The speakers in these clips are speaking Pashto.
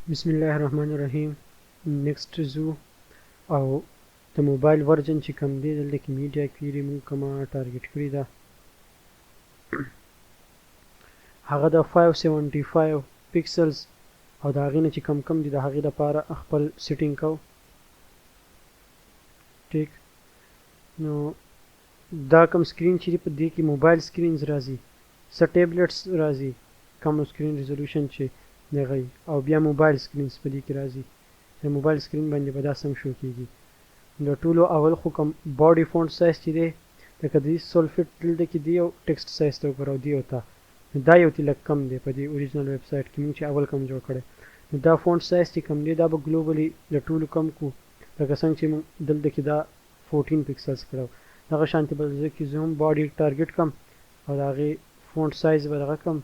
بسم الله الرحمن الرحیم. نیکسټ زو او د موبایل ورژن چې کوم دی دلته کې میډیا کویری موږ کومه ټارګټ کړې ده هغه د 575 پکسلز او د هغې نه چې کم دي د هغې دپاره خپل سیټینګ کوو. ټیک نو دا کوم سکرین چې دی په دې کې موبایل سکرینز راځي، څه ټیبلټس راځي، کوم سکرین ریزولوشن چې دغه او بیا موبایل سکرینز په دې کې راځي چې موبایل سکرین باندې به دا سم شو کېږي. د ټولو اول خو کوم باډي فونټ سایز چې دی لکه د سولفټ دلته کې دی او ټکسټ سایز ته وګورئ دی او ته دا یو تی لږ کم دی په دې اوریجنل ویب سایټ کې موږ چې اول کم جوړ کړی. نو دا فونټ سایز چې کم دی دا به ګلوبلي د ټولو کم کو لکه څنګه چې موږ دلته کې دا 14 پکسلز کړو دغه شانتې به زه کې زه هم باډي ټارګټ کم او د هغې فونټ سایز به دغه کم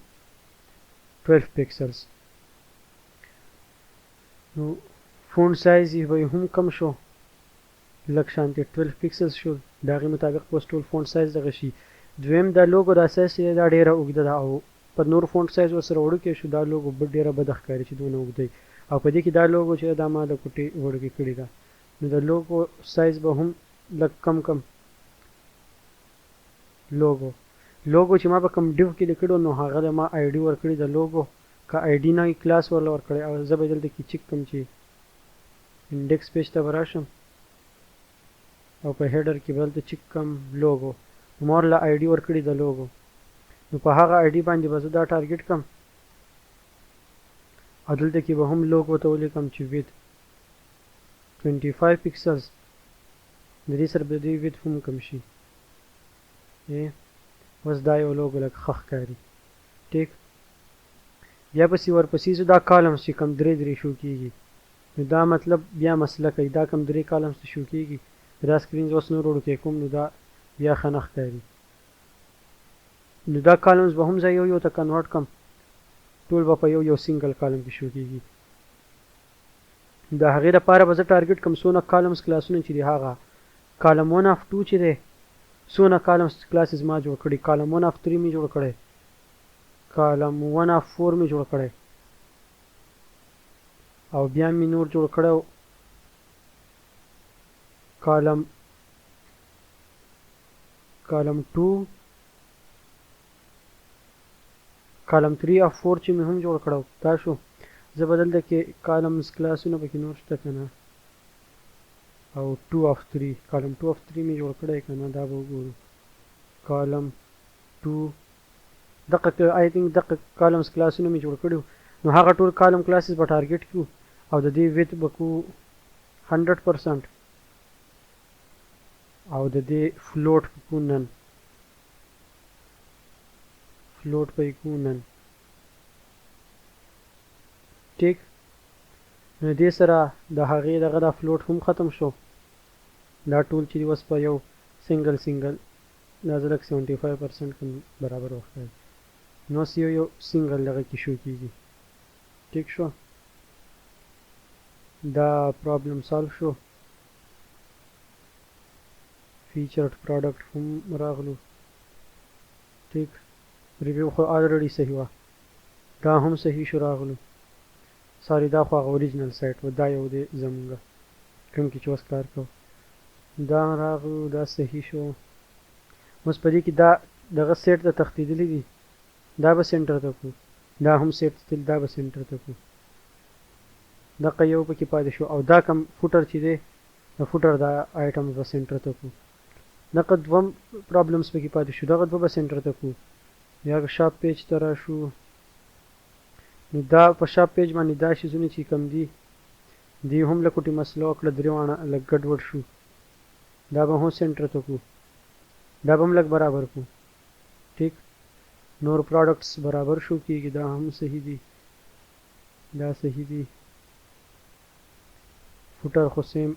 12 پکسلز. نو فونټ سایز یې به هم کم شو لږ شانتې 12 پکسلز شو د هغې مطابق به ټول فونټ سایز دغه شي. دویم دا لوګو دا سایز چې دا ډېره اوږده ده او په نور فونټ سایز ورسره وړوکی شو دا لوګو ډېره بده ښکاري چې دونه اوږده او په دې کې دا لوګو چې دا ما د کوټې وړوکې کړې ده نو د لوګو سایز به هم لږ کم لوګو چې ما په کوم ډیو کې لیکلو نو هغه د ما آی ډي ورکړي د لوګو که آی ډي نه کلاس ورله ورکړی او زه به دلته کې چیک کړم چې انډیکس پیج ته به راشم او په هیډر کې به دلته چیک کړم لوګو ما ورله آی ډي ورکړي د لوګو نو په هغه آی ډي باندې به زه دا ټارګټ کړم او دلته کې به هم لوګو ته ولیکم چې وید 25 پکسلز د دې سره به د دې وید هم کم شي. اوس دا یو لوګو لږ ښه ښکاري. ټیک بیا پسې ورپسې زه دا کالمز چې کم درې شو کېږي نو دا مطلب بیا مسله کوي دا کم 3 کالمز ته شو کېږي دا سکرین اوس نور وړوکی کوم نو دا بیا ښه نه ښکاري. نو دا کالمز به هم زه یو ته کنورټ کړم ټول به په یو سنګل کالم کې شو کېږي. د هغې دپاره به زه ټارګټ کړم څونه کالمز کلاسونه چې دي هغه کالم 1 اف 2 چې دی څونه کالمز کلاسز ما جوړ کړي کالم 1 اف 3 مې جوړ کړی کالم 1 اف 4 مې جوړ کړی او بیا مې نور جوړ کړی کالم 2 کالم 3 اف 4 چې مې هم جوړ کړو دا شو. زه به دلته کې کالمز کلاسونه پکې نور شته که نه او 2 اف 3 کالم 2 اف 3 مې جوړ کړی که نه دا به وګورو کالم 2 دقه آی تھنک دقه کالمز کلاسونه مې جوړ کړي نو هغه ټول کالم کلاسز به ټارګټ کړو او د دې ویت به کو 100% او د دې فلوټ په کو نن فلوټ په کو نن. ټیک نو دې سره د هغې دغه دا فلوټ هم ختم شو دا ټول چې اوس په یو سنګل دا زه لږ 75% کوم برابر وخت نو اوس یو سنګل دغه کې شو کېږي. ټیک شو دا پرابلم سالو شو. فیچرډ پروډکټ هم راغلو. ټیک ریویو خو آلریډي صحیح وه دا هم صحیح شو راغلو ساري دا خو هغه اوریجنل سایټ و دا یو دی زمونږ کوم کې چې اوس کار کوو دا راغلو دا صحیح شو. اوس په دې کې دا دغه سیټ ته تښتېدلی دي دا به سینټر ته کړو دا هم سیټ تل دا به سینټر ته کړو دغه یو پکې پاتې شو او دا کم فوټر چې دی د فوټر دا آیټم به سینټر ته کړو دغه دوه پرابلمس پکې پاتې شو دغه دوه به سینټر ته کړو یا شاپ پیج ته راشو نو دا په شاپ پیج باندې دا شیزونه چې کم دي دی هم له کوټې مسله وکړه درې واړه لږ ګډوډ شو دا به هم سینټر ته کړو دا به هم لږ برابر کړو. ټیک نور پروډکټس برابر شو کېږي دا هم صحیح دي دا صحیح دي فوټر خو سیم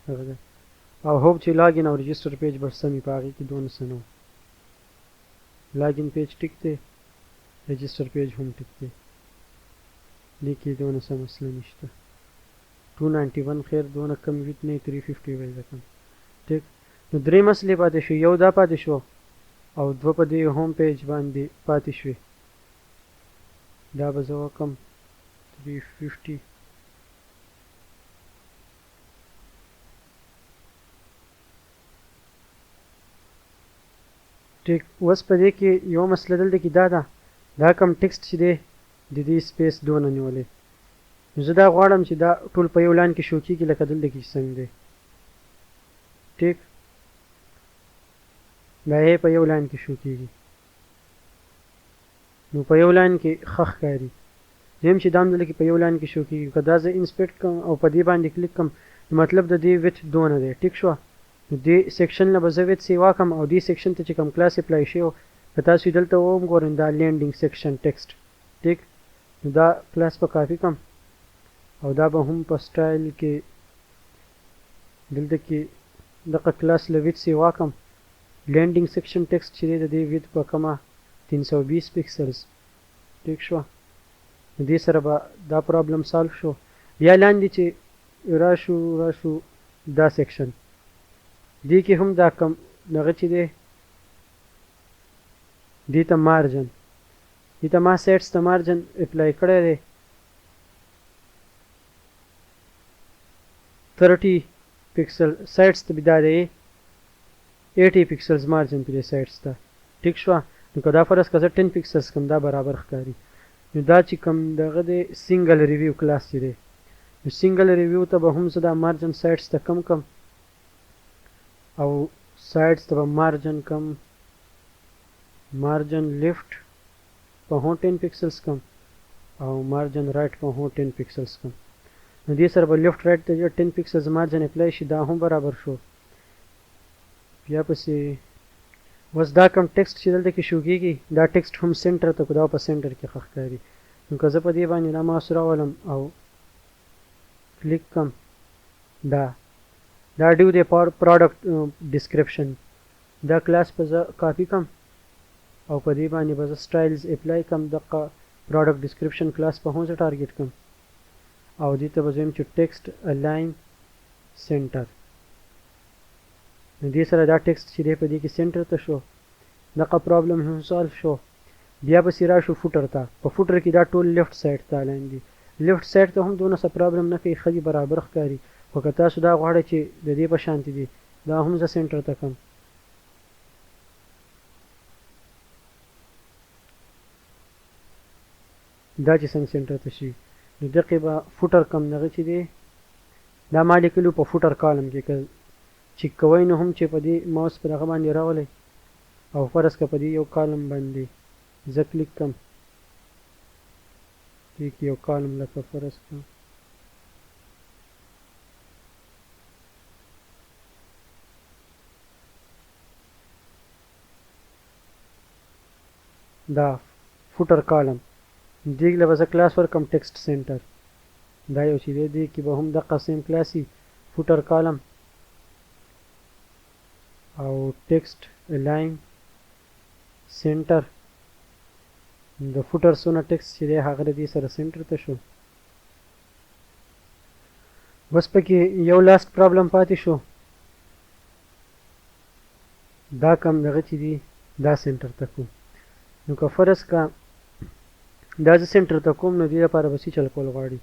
هغه ده او هوپ چې لاګین او رجسټر پیج به سمې په هغې کې دونه څه نه و لاګین پیج ټیک دی رجسټر پیج هم ټیک دی دې کې دونه څه مسله نشته 291 خیر دونه کم ویت نه 350 وی ده کم. ټیک نو درې مسلې پاتې شو یو دا پاتې شو او دوه په دې هوم پیج باندې پاتې شوې دا به زه وکړم 350 ټیک اوس په دې کې یو مسله دلته کې دا کم ټکسټ چې دی د دې سپیس دونه نیولې نو زه دا غواړم چې دا ټول په یو لاین کې شو کېږي لکه دلته کې څنګه دی ټیک دا یې په یو لاین کې شو کېږي نو په یو لاین کې ښه ښکاري دویم چې دا هم دلته کې په یو لاین کې شو کېږي که دا زه انسپیکټ کړم او په دې باندې کلیک کړم نو مطلب د دې ویت دونه دی ټیک شوه نو دې سیکشن نه به زه ویت سیوا کړم او دې سیکشن ته چې کوم کلاس اپلای شوی که تاسو یې دلته وګورئ دا لینډینګ سیکشن ټیکسټ ټیک نو دا کلاس به کاپي کړم او دا به هم په سټایل کې دلته کې دغه کلاس له ویت سیوا کړم لینډینګ سیکشن ټیکسټ چې دی د دې ویت په کمه 320 پکسلز ټیک شوه نو دې سره به دا پرابلم سالو شو بیا لاندې چې راشو دا سیکشن دې کې هم دا کم دغه چې دی دې ته مارجن دې ته ما سیټس ته مارجن اپلای کړی دی 30 پکسل سایټس ته به دا دی 80 پکسلز مارجن پرې سایټس ته ټیک شوه نو که دا فرض که زه 10 پکسلز کم دا برابر ښکاري نو دا چې کم دغه دی سنګل ریویو کلاس چې دی نو سنګل ریویو ته به هم زه دا مارجن سایټس ته کم کم او سایډس ته به مارجن کم مارجن لیفت په هم 10 پکسلز کم او مارجن رائټ په هم 10 پکسلز کم نو دې سره به لیفت رائټ ته 10 پکسلز مارجن اپلای شي دا هم برابر شو بیا پسې اوس دا کم ټکسټ چې دلته کې شو کېږي دا ټکسټ هم سنټر ته دا په سنټر کې ښه ښکاري نو که زه په دې باندې دا ماوس راولم او کلیک کم دا ډیو دی پروډکټ ډسکرپشن دا کلاس به زه کاپي کم او په دې باندې به زه سټایلز اپلای کم دغه پروډکټ ډسکرپشن کلاس په هم زه ټارګټ کم او دې ته به زه وایم چې ټکسټ الاین سنټر نو دې سره دا ټکسټ چې دی په دې کې سنټر ته شو دغه پرابلم هم سالو شو بیا پسې راشو فوټر ته په فوټر کې دا ټول لیفټ سایډ ته الاین دي لیفټ سایډ ته هم دونه څه پرابلم نه کوي ښه دي برابر ښکاري خو که تاسو دا غواړئ چې د دې په شانتي دي دا هم زه سنټر ته کم دا چې څنګه سنټر ته شي نو دقې به فوټر کم دغه چې دی دا ما لیکلو په فوټر کالم کې که چیک کوئ نو هم چې په دې ماوس په دغه باندې راولئ او فرض که په دې یو کالم باندې زه کلیک کم دې کې یو کالم لکه فرض کړم دا فوټر کالم دې له به زه کلاس ورکړم ټکسټ سنټر دا یو چې دی دې کې به هم دغه سیم کلاسي فوټر کالم او ټکسټ الاین سنټر د فوټر څونه ټکسټ چې دی هغه د دې سره سنټر ته شو بس پکې یو لاست پرابلم پاتې شو دا کم دغه چې دی دا سنټر ته کوم نو که فرض کا دا زه سنټر ته کوم نو دې لپاره به څه چل کول غواړي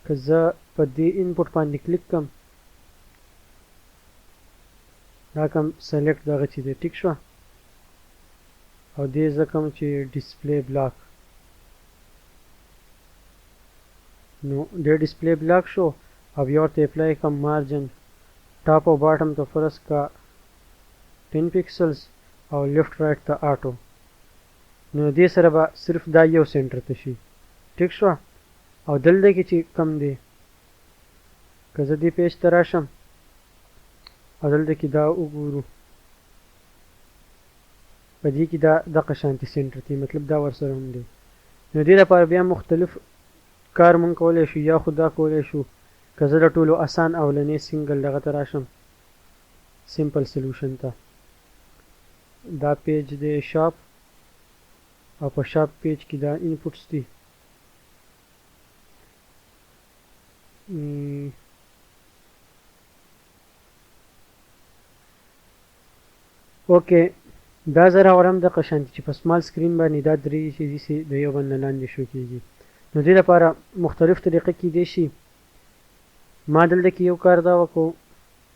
که زه په دې انپوټ باندې کلیک کم دا کم سلیکټ دغه چې دی ټیک شوه او دې زه کوم چې ډسپلی بلاک نو دې ډسپلی بلاک شو او بیا ورته اپلای کم مارجن ټاپ او باټم ته فرض کا 10 پکسلز او لیفت رائټ ته آټو نو دې سره به صرف دا یو سنټر ته شي ټیک شوه او دلته کې چې کم دی که زه دې پیج ته راشم او دلته کې دا وګورو په دې کې دا دغه شانتي سنټر دی مطلب دا ورسره هم دی نو دې لپاره بیا مختلف کار مونږ کولی شو یا خو دا کولی شو که زه د ټولو اسان اولنې سنګل دغه ته راشم سمپل سلوشن ته دا پیج دی شاپ او په شاپ پیج کې دا انپوټس دي اوکې دا زه راوړم دغه شانتي چې په سمال سکرین باندې دا درې چې د یو بل نه لاندې شو کېږي نو دې لپاره مختلف طریقه کیدی شي ما دلته کې یو کار دا وکړو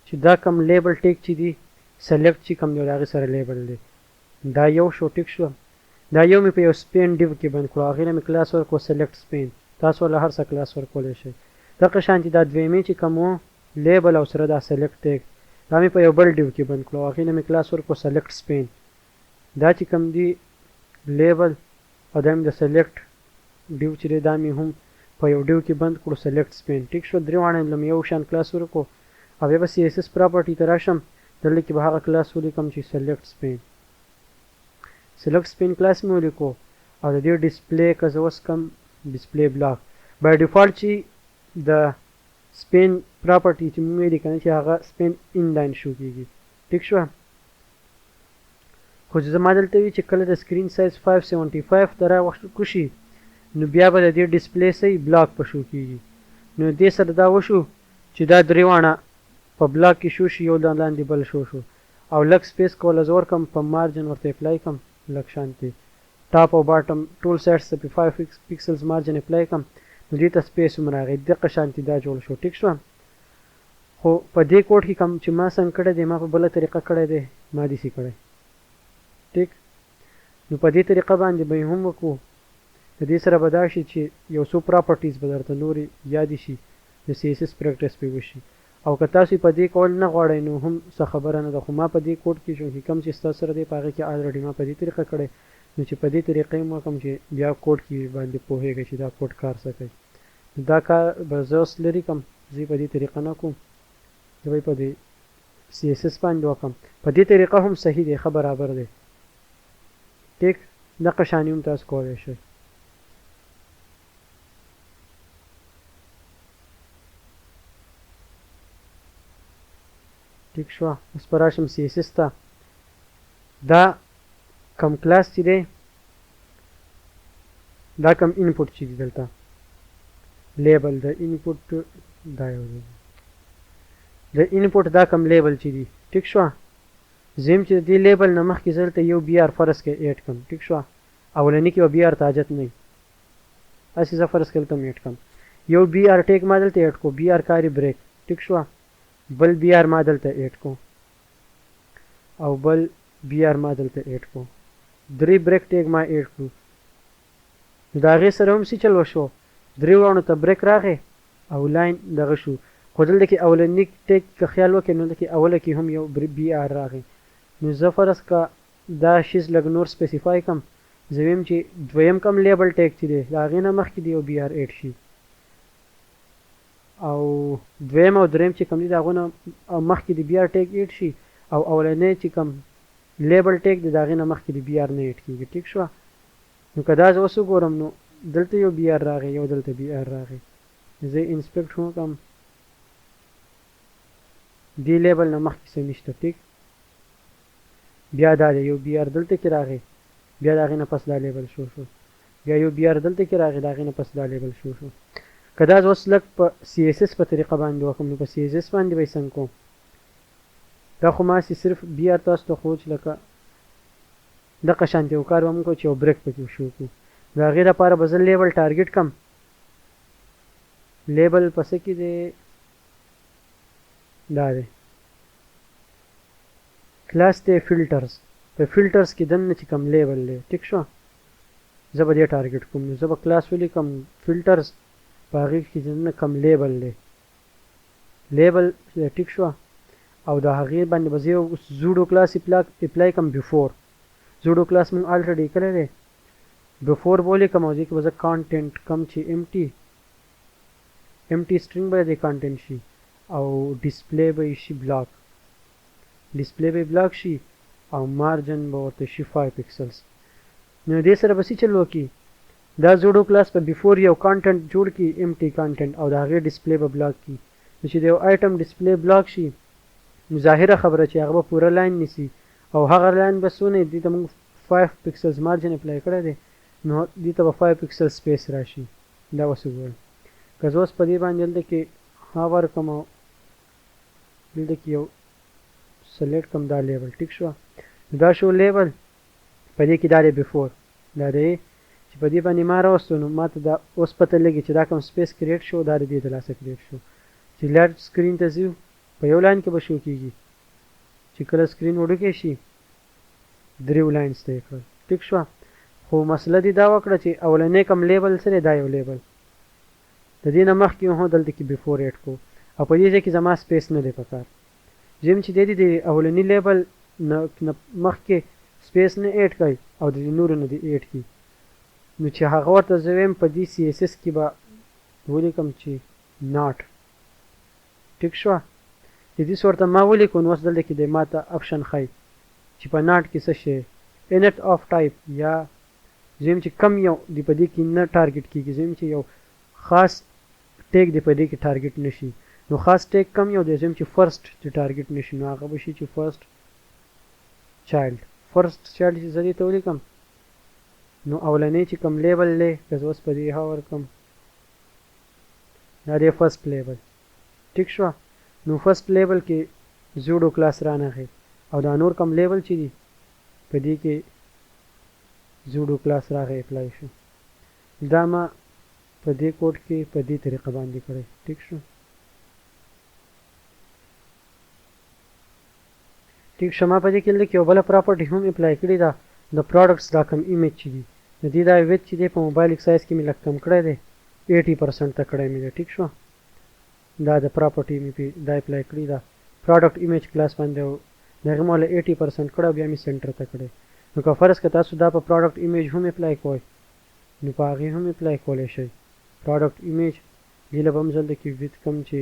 چې دا کم لیبل ټیک چې دی سلیکټ چې کوم دی د هغې سره لیبل دی دا یو شو ټیک شو دا یو مې په یو سپین ډیو کې بند کړو هغې نه مې کلاس ورکړو سلیکټ سپین تاسو له هر څه کلاس ورکولی شئ دغه شانتې دا دویمې چې کوم و لیبل او سره دا سلیکټ ټیګ دا مې په یو بل ډیو کې بند کړو هغې نه مې کلاس ورکړو سلیکټ سپین دا چې کوم دی لیبل او دا مې د سلیکټ ډیو چې دی دا مې هم په یو ډیو کې بند کړو سلیکټ سپین ټیک شو درې واړه له مې یو شان کلاس ورکړو او بیا به سی ایس ایس پراپرټي ته راشم دلته کې به هغه کلاس ولیکم چې سلیکټ سپین سلیکټ سپین کلاس مې ولیکو او د دې ډسپلی که زه اوس کم ډسپلی بلاک بای ډیفالټ چې د سپین پراپرټي چې موږ ویلي که نه چې هغه سپین ان لاین شو کېږي ټیک شوه خو چې زما دلته وي چې کله د سکرین سایز 575 ته راوښتو شي نو بیا به د دې ډسپلی صحیح بلاک په شو کېږي نو دې سره دا وشو چې دا درې واړه په بلاک کې شو شي یو لاندې بل شو او لږ سپیس کوله زه ورکړم په مارجن ورته اپلای کړم لږ شانتې ټاپ او باټم ټول سایډس ته په 5 پکسلز مارجن اپلای کړم نو دې ته سپیس هم راغی دقه شانتې دا جوړ شو ټیک شوه خو په دې کوډ کې کوم چې ما څنګه کړی دی ما په بله طریقه کړی دی ما داسې کړی ټیک نو په دې طریقه باندې به یې هم وکړو د دې سره به دا شي چې یو څو پراپرټیز به درته نورې یادې شي د سی ایس ایس پریکټس پې وشي او که تاسو په دې کول نه غواړئ نو هم څه خبره نه ده خو ما په دې کوډ کې چونکې کوم چې ستاسو سره دی په هغې کې الریډي ما په دې طریقه کړی نو چې په دې طریقې مو کوم چې بیا کوډ کې باندې پوهېږئ چې دا کوډ کار څه کوي دا کار به زه اوس لرې کړم زه په دې طریقه نه کوم زه به په دې سی ایس ایس باندې وکړم په دې طریقه هم صحیح دی ښه برابر دی ټیک دغه شانې هم تاسو کولی شئ ټیک شوه اوس به راشم سی ایس ایس ته دا کم کلاس چې دی دا کم انپوټ چې دی دلته لیبل د انپوټ دا یو دی د انپوټ دا کم لیبل چې دی ټیک شوه زم چې د دې لیبل نه مخکې زه دلته یو بی آر فرض کې ایډ کړم ټیک شوه اولني کې به بی آر ته حاجت نه وي هسې زه فرض کې دلته م ایډ کړم یو بی آر ټیک ما دلته ایډ کړو بی آر کاري بریک ټیک شوه بل بی آر ما دلته ایډ کړو او بل بی آر ما دلته ایډ کړو درې بریک ټیک ما ایډ کړو نو د هغې سره هم څه چل وشو درې واړو ته بریک راغی او لاین دغه شو خو دلته کې اولني ټیک که خیال وکړئ نو دلته کې اوله کې هم یو بی آر راغی نو زه فرض که دا شیز لږ نور سپیسیفای کړم زه ویم چې دویم کم لیبل ټیک چې دی د هغې نه مخکې د یو بی آر ایډ شي او دویم او دریم چې کوم دي د هغو نه مخکې د بی آر ټیک ایډ شي او اولنی چې کوم لیبل ټیک دی د هغې نه مخکې د بی آر نه ایډ کېږي ټیک شوه نو که دا زه اوس وګورم نو دلته یو بی آر راغی یو دلته بی آر راغی زه انسپیکټ هم وکړم دې لیبل نه مخکې څه نشته ټیک بیا دا دی یو بی آر دلته کې راغی بیا د هغې نه پس دا لیبل شو بیا یو بی آر دلته کې راغی د هغې نه پس دا لیبل شو که دا زه اوس لږ په سی ایس ایس په طریقه باندې وکړم نو په سی ایس ایس باندې به یې څنګه کوم دا خو ماسې صرف بی آر تاسو ته ښود چې لکه دغه شانتې یو کار به موږ کوو چې یو بریک پکې شو کړو د هغې دپاره به زه لیبل ټارګېټ کړم لیبل په څه کې دی دا دی کلاس دی فلټرز په فلټرز کې دننه چې کوم لیبل دی ټیک شوه زه به دې ټارګېټ کوم نو زه به کلاس ولیکم فلټرز په هغې کې دننه کوم لیبل دی لیبل ټیک شوه او د هغې باندې به زه یو زوډو کلاس اپلای کړم بیفور زوډو کلاس مونږ الریډي کړی دی بیفور به ولیکم او دې کې به زه کانټینټ کم چې امټي سټرینګ به د کانټینټ شي او ډسپلی به یې شي بلاک ډسپلی به بلاک شي او مارجن به ورته شي 5 پکسلز نو دې سره به څه چل وکړي دا زوډو کلاس په بیفور یو کانټینټ جوړ کړي امټي کانټینټ او د هغې ډسپلی به بلاک کړي نو چې د یو آیټم ډسپلی بلاک شي نو ظاهره خبره چې هغه به پوره لاین نیسي او هغه لاین به څونه دې ته موږ 5 پکسلز مارجن اپلای کړی دی نو دې ته به 5 پکسل سپیس راشي دا اوس وګورئ که زه اوس په دې باندې دلته کې ها ورکړم او دلته کې یو سلیکټ کړم دا لیبل ټیک شوه دا شو لیبل په دې کې دا دی بیفور دا دی چې په دې باندې ما راوستو نو ما ته دا اوس پته لګي چې دا کوم سپیس کریټ شو دا د دې د لاسه کریټ شو چې لارج سکرین ته ځو په یو لاین کې به شو کېږي چې چې کله سکرین وډکې شي دریو لاینز ته یې کړل ټیک شوه خو مسله دې دا وکړه چې اولنی کوم لیبل سره دا یو لیبل د دې نه مخکې هو دلته کې بیفور ایډ کو او په دې ځای کې زما سپیس نه دی پکار زم چې د اولنی لیبل نه مخکې سپیس نه ایډ کړي او د نور نه دی ایډ کړي نو چې هغه ورته زه ویم په دې سی اس اس کې به ولیکم چې ناټ ټیک شوه چې دې ورته ما ولیکو نو اوس دلته کې دی ما ته اپشن ښایي چې په ناټ کې څه شی انټ آف ټایپ یا زم چې کم یو دی په دې کې نه ټارګټ کېږي زم چې یو خاص ټیک دی په دې کې ټارګټ نشي نو خاص ټیک کم یو دی زم چې فرست چې ټارګټ نشي نو هغه به شي چې فرست چایلډ چې زه دې ته ولیکم نو اولنی چې کوم لیبل دی که زه اوس په دې ها ورکړم دا دی فرست لیبل ټیک شوه نو فرست لیبل کې زوډو کلاس رانغی او دا نور کوم لیبل چې دی په دې کې زوډو کلاس راغی اپلای شو دا ما په دې کوډ کې په دې طریقه باندې کړی ټیک شو ټیک شو ما په دې کې لکه یو بله پراپرټي هم اپلای کړې ده د پروډکټس دا کوم ایمیج چې دی د دې دا ویت چې دی په موبایل سایز کې مې لږ کم کړی دی 80% ته کړی مې دی ټیک شو دا د پراپرټي مې دا اپلای کړې ده پروډکټ ایمیج کلاس باندې دغه مولا 80% کړه بیا مې سنټر ته کړی نو که فرض که تاسو دا په پروډکټ ایمیج هم اپلای کوئ نو په هغې هم اپلای کولی شئ پروډکټ ایمیج دې له به هم دلته کې ویت کم چې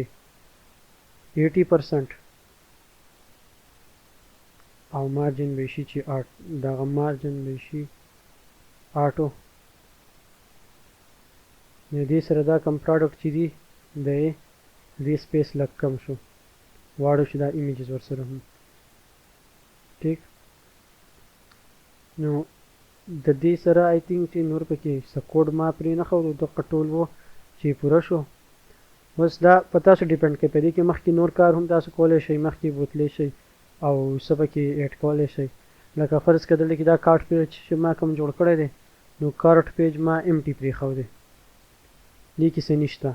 80% او مارجن به شي چې دغه مارجن به شي آټو نو دې سره دا کم پروډکټ چې دی دې سپیس لږ کم شو واړو شو دا ایمیجز ورسره هم ټیک نو د دې سره آی تھنک چې نور پکې څه کوډ ما پرې نه ښودو دغه ټول و چې پوره شو اوس دا په تاسو ډیپینډ کوي په دې کې مخکې نور کار هم تاسو کولی شئ مخکې بوتلی شئ او څه پکې ایډ کولی شئ لکه فرض که دلته کې دا کارټ پیج چې ما کوم جوړ کړی دی نو کارټ پیج ما امټي پرېښودی دې کې څه نشته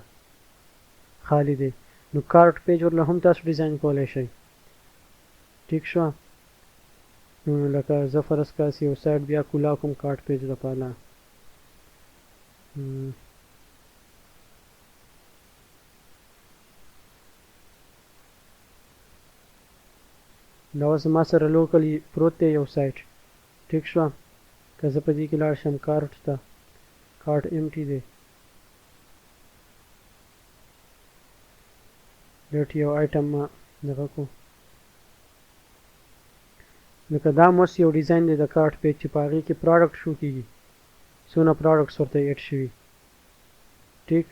خالی دی نو کارټ پیج ورله هم تاسو ډیزاین کولی شئ ټیک شوه لکه زه فرض کاسې یو سایټ بیا کولا کوم کارټ پیج لپاره دا اوس ما سره لوکلی پروت دی یو سایټ ټیک شوه که زه په دې کې لاړ شم کارټ ته کارټ امټي دی ډېټ یو آیټم ما دغه کو لکه دا موس یو ډیزاین دی د کارټ پیج چې په هغې کې پروډکټ شو کېږي څونه پروډکټس ورته ایډ شوي ټیک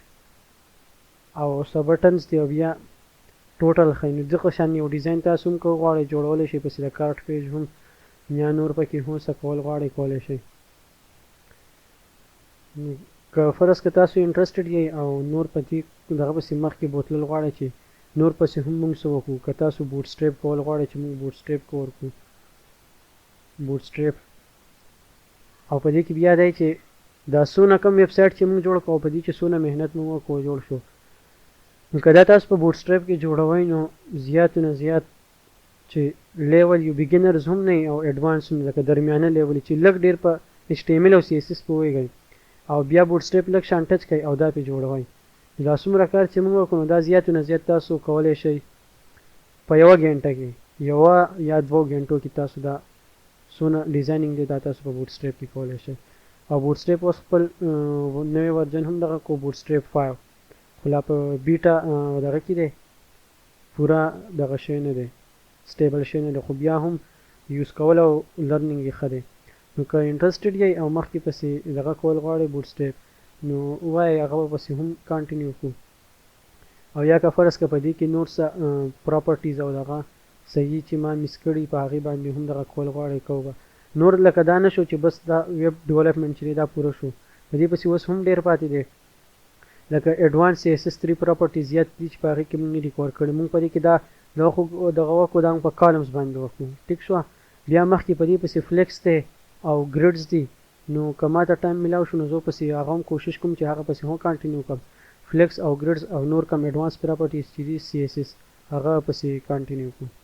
او څه بټنز دی او بیا ټوټل ښایي نو دغه شان یو ډیزاین تاسو هم که غواړئ جوړولی شئ پسې د کارټ پیج هم یا نور پکې هم څه کول غواړئ کولی شئ که فرض که تاسو انټرسټډ یئ او نور په دې دغه پسې مخکې بوتلل غواړئ چې نور پسې هم موږ څه وکړو که تاسو بوټ سټریپ کول غواړئ چې موږ بوټ سټریپ کو ورکړو بوټ سټریپ او په دې کې بیا دی چې دا څونه کم ویب سایټ چې موږ جوړ کړو په دې چې څونه محنت موږ وکړو جوړ شو نو که دا تاسو په بوټ سټریپ کې جوړوئ نو زیات نه زیات چې لیول یو بګینرز هم نه او ایډوانس هم لکه درمیانه لیول چې لږ ډېر په HTML او CSS پوهېږئ او بیا بوټ سټریپ لږ شان ټچ کوئ او دا پې جوړوئ دا څومره کار چې موږ وکړو دا زیات نه زیات تاسو کولی شئ په یوه ګنټه کې یوه یا 2 ګنټو کې تاسو دا څونه ډیزاینینګ دی دا تاسو په بوټ سټریپ کې کولی شئ او بوټ سټریپ اوس خپل نوی ورجن هم دغه کو بوټ سټریپ 5 خو لا په بیټا دغه کې دی پوره دغه شی نه دی سټیبل شی نه دی خو بیا هم یوز کول او لرنینګ یې ښه دی نو که انټرسټډ یئ او مخکې پسې دغه کول غواړئ بوټ سټریپ نو ووایئ هغه به پسې هم کانټینیو کړو او یا که فرض که په دې کې نور څه پراپرټیز او دغه صحیح چې ما میس کړي په هغې باندې هم دغه کول غواړئ کوو به نور لکه دا نه شو چې بس دا ویب ډیولپمنټ چې دی دا پوره شو په دې پسې اوس هم ډېر پاتې دی لکه ایډوانس CSS3 پراپرټیز زیات دي چې په هغې کې موږ نه دي کور کړي موږ په دې کې دا دغه وکړو دا موږ په کالمز باندې وکړو ټیک شوه بیا مخکې په دې پسې فلیکس دی او ګریډز دي نو که ما ته ټایم میلاو شو نو زه پسې هغه هم کوشش کوم چې هغه پسې هم کانټینیو کړم فلیکس او ګریډز او نور کم ایډوانس پراپرټیز چې دي CSS هغه پسې کانټینیو کړو